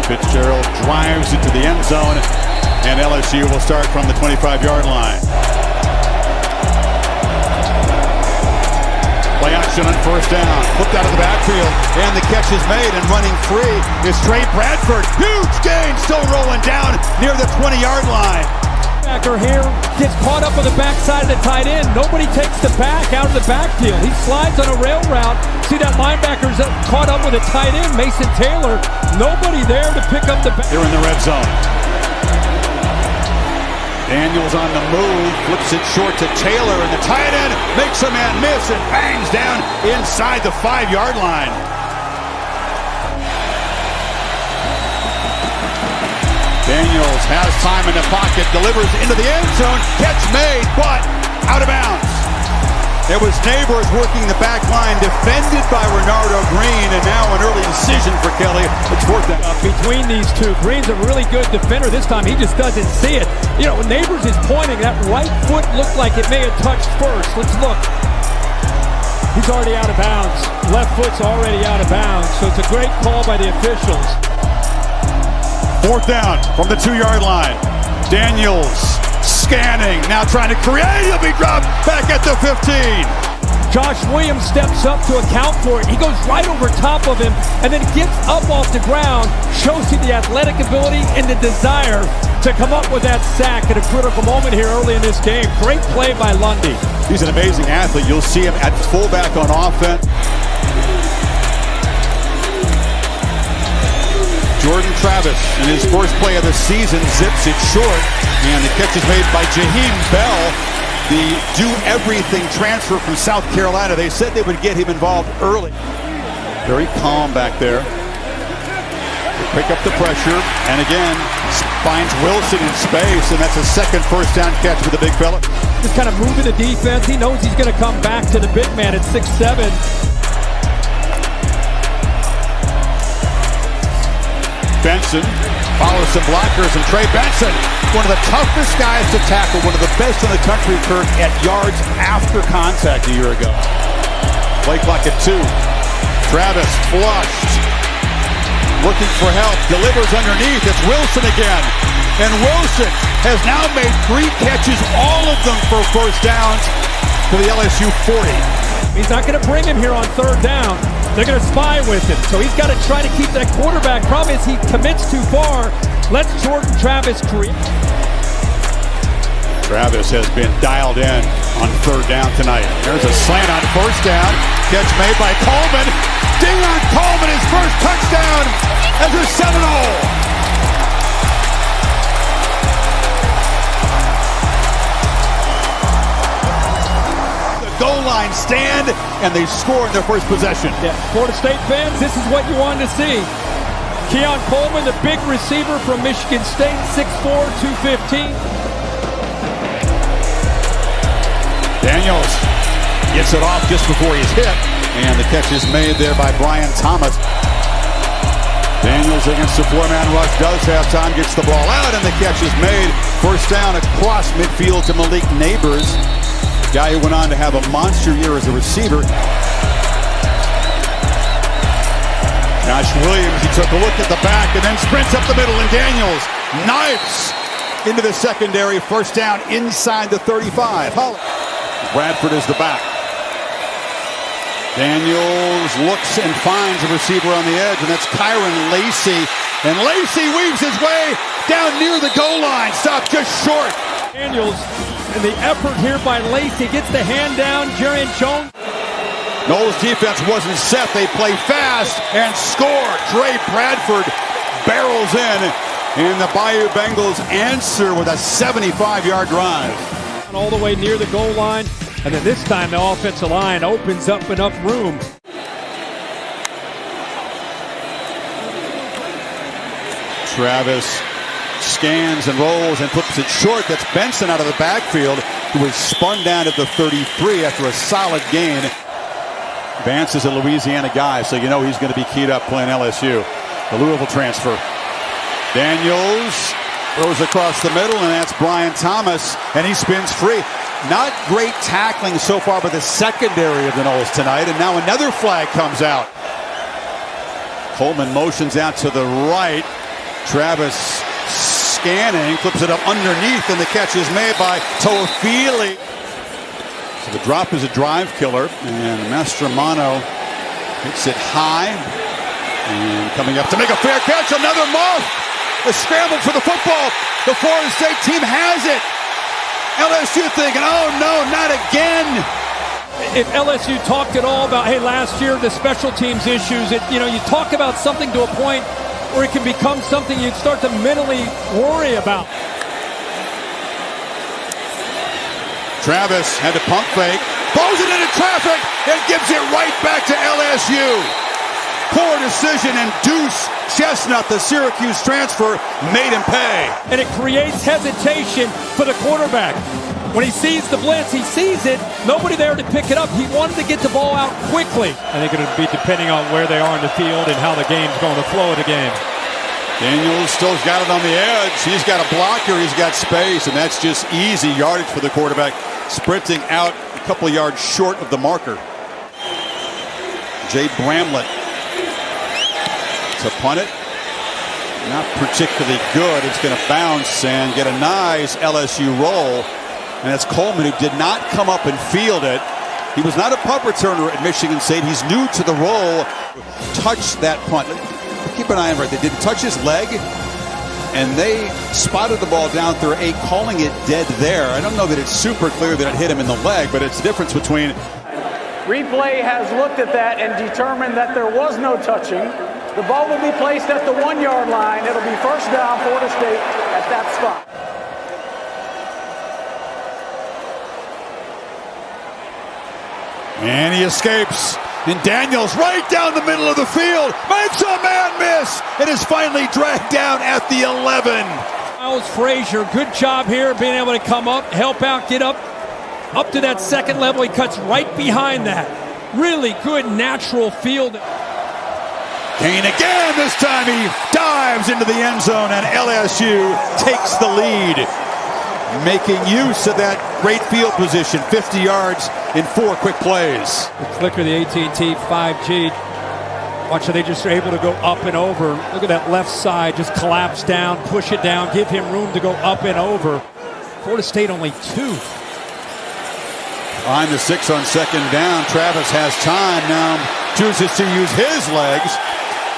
Fitzgerald drives it to the end zone, and LSU will start from the 25-yard line. Play action on first down. Flipped out of the backfield, and the catch is made, and running free is Trey Bradford. Huge gain, still rolling down near the 20-yard line. Backer here gets caught up on the backside of the tight end. Nobody takes the back out of the backfield. He slides on a rail route. See that linebacker's caught up with a tight end, Mason Taylor. Nobody there to pick up the back. They're in the red zone. Daniels on the move, flips it short to Taylor, and the tight end makes a man miss and bangs down inside the 5-yard line. Daniels has time in the pocket, delivers into the end zone, catch made, but out of bounds. It was Neighbors working the back line, defended by Renardo Green, and now an early decision for Kelly. It's fourth down. Between these two, Green's a really good defender. This time he just doesn't see it. You know, Neighbors is pointing. That right foot looked like it may have touched first. Let's look. He's already out of bounds. Left foot's already out of bounds, so it's a great call by the officials. Fourth down from the 2-yard line. Daniels scanning, now trying to create. He'll be dropped back at the 15. Josh Williams steps up to account for it. He goes right over top of him and then gets up off the ground, shows you the athletic ability and the desire to come up with that sack at a critical moment here early in this game. Great play by Lundy. He's an amazing athlete. You'll see him at fullback on offense. Jordan Travis, in his first play of the season, zips it short, and the catch is made by Jaheim Bell, the do-everything transfer from South Carolina. They said they would get him involved early. Very calm back there. They pick up the pressure, and again, finds Wilson in space, and that's a second first down catch for the big fella. Just kind of moving the defense. He knows he's going to come back to the big man at 6'7". Benson follows some blockers, and Trey Benson, one of the toughest guys to tackle, one of the best in the country, Kirk, at yards after contact a year ago. Play clock at 2. Travis flushed, looking for help, delivers underneath. It's Wilson again, and Wilson has now made 3 catches, all of them for first downs to the LSU 40. He's not going to bring him here on third down. They're going to spy with him, so he's got to try to keep that quarterback. Problem is he commits too far. Let's Jordan Travis create. Travis has been dialed in on third down tonight. There's a slant on first down. Catch made by Coleman. Deion Coleman, his first touchdown as a Seminole. Goal line stand, and they score in their first possession. Yeah, Florida State fans, this is what you wanted to see. Keon Coleman, the big receiver from Michigan State, 6'4", 215. Daniels gets it off just before he's hit, and the catch is made there by Brian Thomas. Daniels against the 4-man rush, does have time, gets the ball out, and the catch is made. First down across midfield to Malik Neighbors. Guy who went on to have a monster year as a receiver. Josh Williams, he took a look at the back and then sprints up the middle, and Daniels knifes into the secondary. First down inside the 35. Bradford is the back. Daniels looks and finds a receiver on the edge, and that's Kyron Lacey. And Lacey weaves his way down near the goal line. Stop just short. Daniels, and the effort here by Lacey gets the hand down. Jarian Jones. Noles defense wasn't set. They play fast and score. Trey Bradford barrels in, and the Bayou Bengals answer with a 75-yard drive. All the way near the goal line, and then this time the offensive line opens up enough room. Travis scans and rolls and flips it short. That's Benson out of the backfield, who was spun down at the 33 after a solid gain. Vance is a Louisiana guy, so you know he's going to be keyed up playing LSU. The Louisville transfer. Daniels throws across the middle, and that's Brian Thomas, and he spins free. Not great tackling so far by the secondary of the Noles tonight, and now another flag comes out. Coleman motions out to the right. Travis scanning, flips it up underneath, and the catch is made by Toafili. So the drop is a drive killer, and Mastromano hits it high. And coming up to make a fair catch, another muff. The scramble for the football. The Florida State team has it. LSU thinking, oh no, not again. If LSU talked at all about, hey, last year, the special teams issues, you talk about something to a point where it can become something you start to mentally worry about. Travis had to pump fake, blows it into traffic, and gives it right back to LSU. Poor decision, and Deuce Chestnut, the Syracuse transfer, made him pay. And it creates hesitation for the quarterback. When he sees the blitz, he sees it, nobody there to pick it up. He wanted to get the ball out quickly. I think it'll be depending on where they are in the field and how the game's going to flow of the game. Daniels still's got it on the edge. He's got a blocker, he's got space, and that's just easy yardage for the quarterback, sprinting out a couple yards short of the marker. Jay Bramlett to punt it. Not particularly good. It's going to bounce and get a nice LSU roll. And that's Coleman, who did not come up and field it. He was not a punt returner at Michigan State. He's new to the role. Touched that punt. Keep an eye on it. They didn't touch his leg, and they spotted the ball down through 8, calling it dead there. I don't know that it's super clear that it hit him in the leg, but it's the difference between. Replay has looked at that and determined that there was no touching. The ball will be placed at the 1-yard line. It'll be first down, Florida State at that spot. And he escapes. And Daniels right down the middle of the field. Makes a man miss. And is finally dragged down at the 11. Miles Frazier, good job here being able to come up, help out, get up to that second level. He cuts right behind that. Really good natural field. Kane again. This time he dives into the end zone, and LSU takes the lead. Making use of that great field position, 50 yards in 4 quick plays. The clicker, the AT&T 5G. Watch how they just are able to go up and over. Look at that left side, just collapse down, push it down, give him room to go up and over. Florida State only 2. Behind the 6 on second down. Travis has time now. Chooses to use his legs.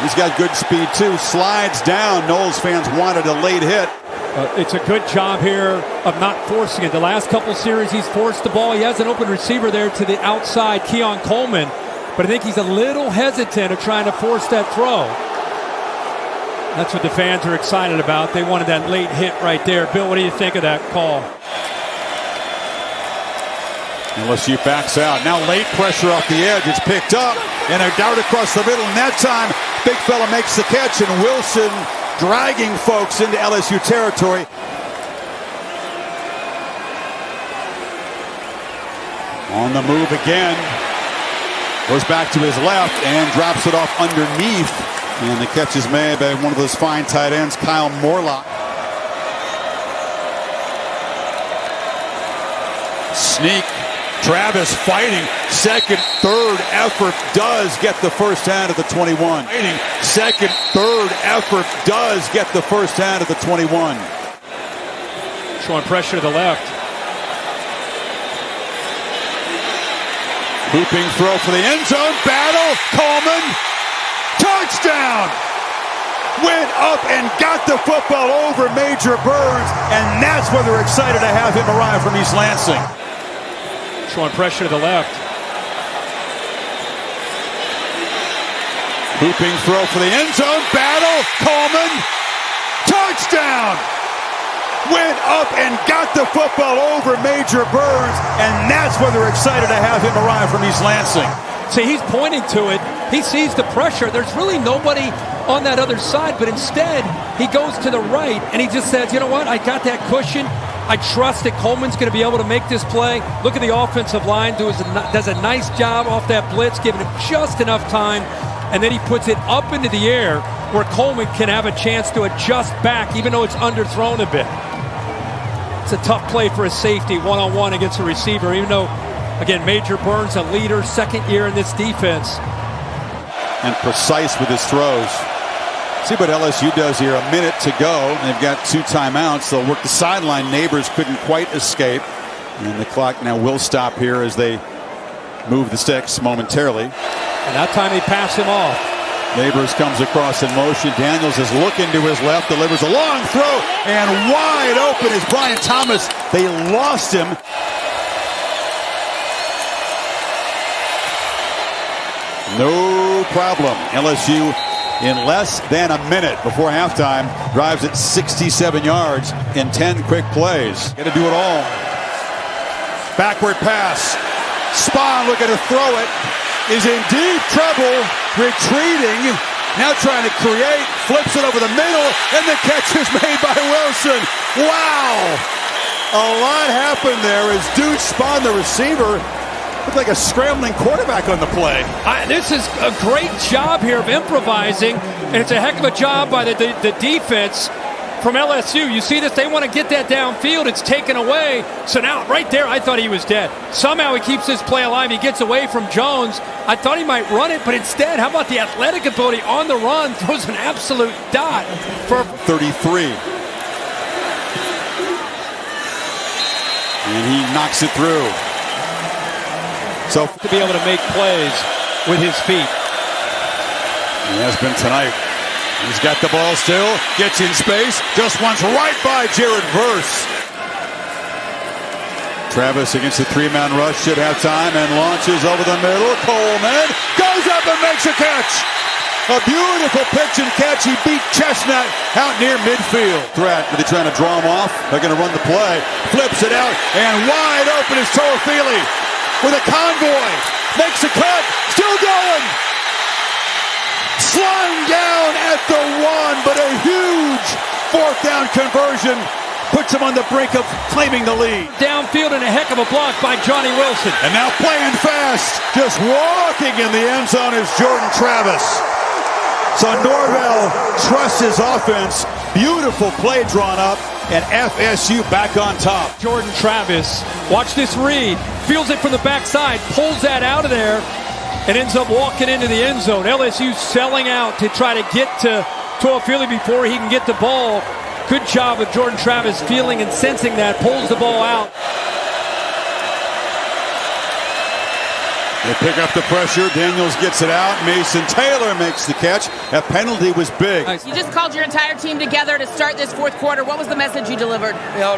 He's got good speed too. Slides down. Knowles fans wanted a late hit. It's a good job here of not forcing it. The last couple series he's forced the ball. He has an open receiver there to the outside, Keon Coleman. But I think he's a little hesitant of trying to force that throw. That's what the fans are excited about. They wanted that late hit right there. Bill, what do you think of that call? LSU backs out. Now late pressure off the edge. It's picked up. And a dart across the middle. And that time, big fella makes the catch. And Wilson dragging folks into LSU territory. On the move again. Goes back to his left and drops it off underneath. And the catch is made by one of those fine tight ends, Kyle Morlock. Sneak. Travis fighting. Second, third effort does get the first down at the 21. Second, third effort does get the first down at the 21. Showing pressure to the left. Looping throw for the end zone. Battle. Coleman. Touchdown. Went up and got the football over Major Burns. And that's where they're excited to have him arrive from East Lansing. Showing pressure to the left. Looping throw for the end zone. Battle. Coleman. Touchdown. Went up and got the football over Major Burns. And that's where they're excited to have him arrive from East Lansing. See, he's pointing to it. He sees the pressure. There's really nobody on that other side. But instead, he goes to the right. And he just says, you know what? I got that cushion. I trust that Coleman's going to be able to make this play. Look at the offensive line. Does a nice job off that blitz, giving him just enough time. And then he puts it up into the air where Coleman can have a chance to adjust back, even though it's underthrown a bit. It's a tough play for a safety, one-on-one against a receiver, even though, again, Major Burns, a leader, second year in this defense. And precise with his throws. See what LSU does here. A minute to go. They've got 2 timeouts. They'll work the sideline. Neighbors couldn't quite escape. And the clock now will stop here as they move the sticks momentarily. And that time they pass him off. Neighbors comes across in motion. Daniels is looking to his left, delivers a long throw, and wide open is Brian Thomas. They lost him. No problem. LSU in less than a minute before halftime drives at 67 yards in 10 quick plays. Got to do it all. Backward pass. Spahn looking to throw it. Is in deep trouble, retreating, now trying to create, flips it over the middle, and the catch is made by Wilson. Wow! A lot happened there as Deuce Spahn, the receiver, looked like a scrambling quarterback on the play. This is a great job here of improvising, and it's a heck of a job by the defense from LSU. You see this, they want to get that downfield. It's taken away. So now right there, I thought he was dead. Somehow he keeps this play alive. He gets away from Jones. I thought he might run it, but instead, how about the athletic ability on the run? Throws an absolute dot for 33. And he knocks it through. So to be able to make plays with his feet. He has been tonight. He's got the ball still, gets in space, just once right by Jared Verse. Travis against the 3-man rush at halftime and launches over the middle. Coleman goes up and makes a catch. A beautiful pitch and catch. He beat Chestnut out near midfield. Threat, are they trying to draw him off? They're going to run the play. Flips it out, and wide open is Toafili with a convoy. Makes a cut, still going. Slung down at the 1, but a huge 4th down conversion puts him on the brink of claiming the lead. Downfield and a heck of a block by Johnny Wilson. And now playing fast, just walking in the end zone is Jordan Travis. So Norvell trusts his offense. Beautiful play drawn up, and FSU back on top. Jordan Travis, watch this read. Feels it from the backside, pulls that out of there, and ends up walking into the end zone. LSU selling out to try to get to Toafili before he can get the ball. Good job of Jordan Travis feeling and sensing that, pulls the ball out. They pick up the pressure. Daniels gets it out. Mason Taylor makes the catch. That penalty was big. You just called your entire team together to start this 4th quarter. What was the message you delivered? You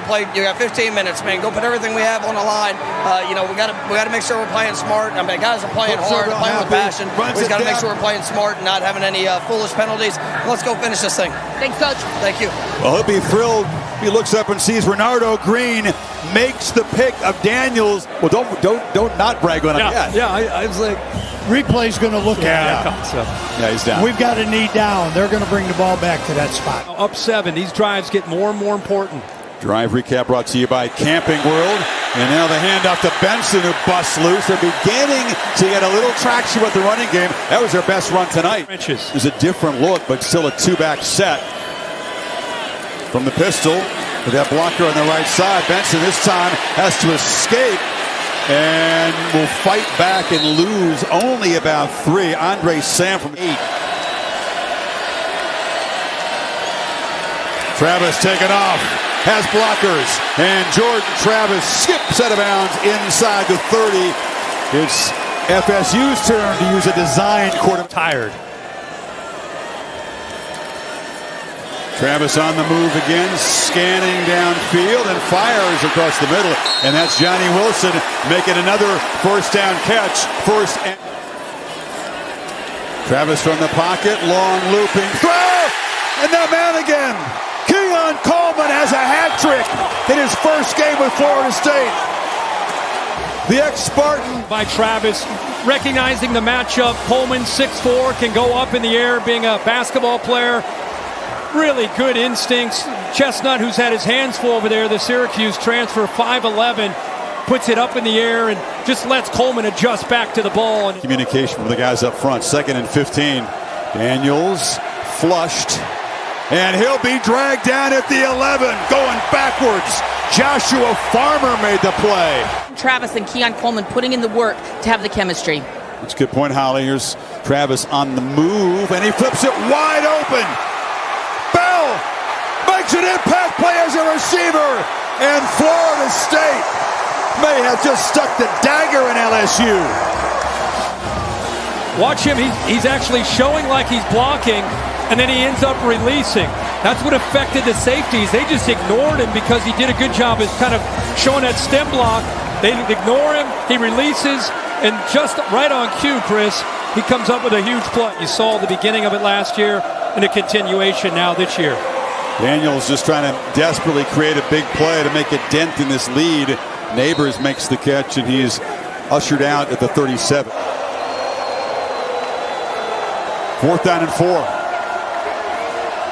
got 15 minutes, man. Go put everything we have on the line. We got to make sure we're playing smart. I mean, guys are playing hard, playing with passion. We just got to make sure we're playing smart and not having any foolish penalties. Let's go finish this thing. Thanks, Coach. Thank you. Well, he'll be thrilled. He looks up and sees Renardo Green makes the pick of Daniels. Well, don't not brag on him yet. Yeah, I was like, replay's going to look at it. Yeah, he's down. We've got a knee down. They're going to bring the ball back to that spot. Up 7. These drives get more and more important. Drive recap brought to you by Camping World. And now the handoff to Benson, who busts loose. They're beginning to get a little traction with the running game. That was their best run tonight. Trenches. It was a different look, but still a 2-back set. From the pistol, with that blocker on the right side. Benson this time has to escape and will fight back and lose only about 3. Andre Sam from 8. Travis taken off, has blockers, and Jordan Travis skips out of bounds inside the 30. It's FSU's turn to use a designed quarter. Tired. Travis on the move again, scanning downfield and fires across the middle. And that's Johnny Wilson making another 1st down catch. Travis from the pocket, long looping throw, and the man again. Keon Coleman has a hat trick in his 1st game with Florida State. The ex-Spartan. By Travis, recognizing the matchup. Coleman, 6'4", can go up in the air, being a basketball player. Really good instincts. Chestnut, who's had his hands full over there, the Syracuse transfer, 5'11", puts it up in the air and just lets Coleman adjust back to the ball. Communication from the guys up front. 2nd and 15. Daniels flushed. And he'll be dragged down at the 11, going backwards. Joshua Farmer made the play. Travis and Keon Coleman putting in the work to have the chemistry. That's a good point, Holly. Here's Travis on the move, and he flips it wide open. Bell makes an impact play as a receiver, and Florida State may have just stuck the dagger in LSU. Watch him. He's actually showing like he's blocking, and then he ends up releasing. That's what affected the safeties. They just ignored him because he did a good job of kind of showing that stem block. They ignore him. He releases, and just right on cue, Chris, he comes up with a huge play. You saw the beginning of it last year and a continuation now this year. Daniels just trying to desperately create a big play to make a dent in this lead. Neighbors makes the catch, and he's ushered out at the 37. 4th down and 4.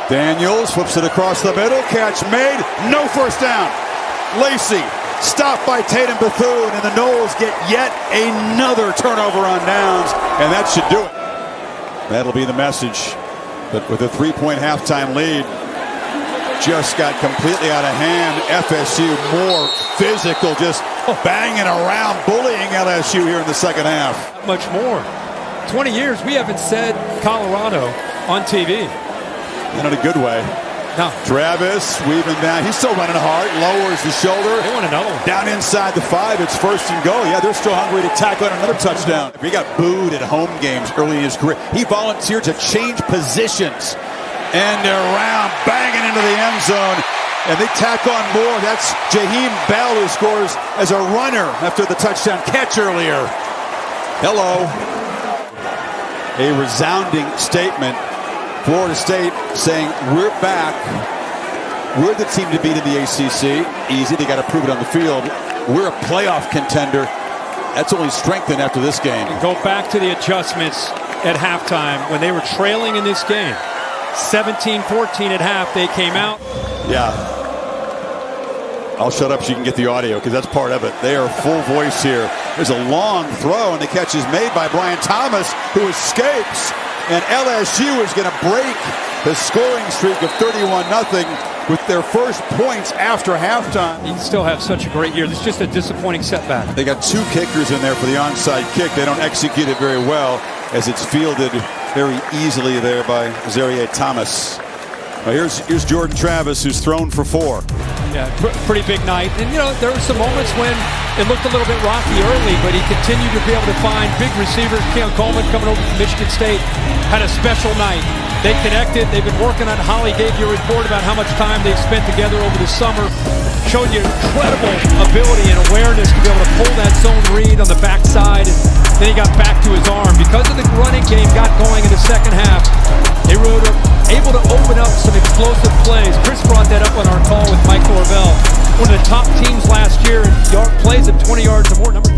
Daniels flips it across the middle. Catch made. No first down. Lacey stopped by Tatum Bethune, and the Noles get yet another turnover on downs, and that should do it. That'll be the message. But with a 3-point halftime lead, just got completely out of hand. FSU more physical, just banging around, bullying LSU here in the second half. Much more. 20 years we haven't said Colorado on TV. And in a good way. No. Travis weaving down. He's still running hard. Lowers the shoulder. They want another one. Down inside the 5. It's 1st and goal. Yeah, they're still hungry to tackle another touchdown. He got booed at home games early in his career. He volunteered to change positions. And they're around, banging into the end zone. And they tack on more. That's Jaheim Bell, who scores as a runner after the touchdown catch earlier. Hello. A resounding statement. Florida State saying, we're back. We're the team to beat in the ACC. Easy, they got to prove it on the field. We're a playoff contender. That's only strengthened after this game. Go back to the adjustments at halftime when they were trailing in this game. 17-14 at half, they came out. Yeah. I'll shut up so you can get the audio, because that's part of it. They are full voice here. There's a long throw, and the catch is made by Brian Thomas, who escapes. And LSU is going to break the scoring streak of 31-0 with their first points after halftime. You still have such a great year. This is just a disappointing setback. They got 2 kickers in there for the onside kick. They don't execute it very well, as it's fielded very easily there by Zaire Thomas. Now here's Jordan Travis, who's thrown for 4. Yeah, pretty big night. And, you know, there were some moments when it looked a little bit rocky early, but he continued to be able to find big receivers. Keon Coleman coming over from Michigan State had a special night. They connected. They've been working on. Holly gave you a report about how much time they've spent together over the summer. Showed you incredible ability and awareness to be able to pull that zone read on the backside. And then he got back to his arm. Because of the running game got going in the second half, they were able to open up some explosive plays. Chris brought that up on our call with Mike Norvell. One of the top teams last year in plays of 20 yards or more. Number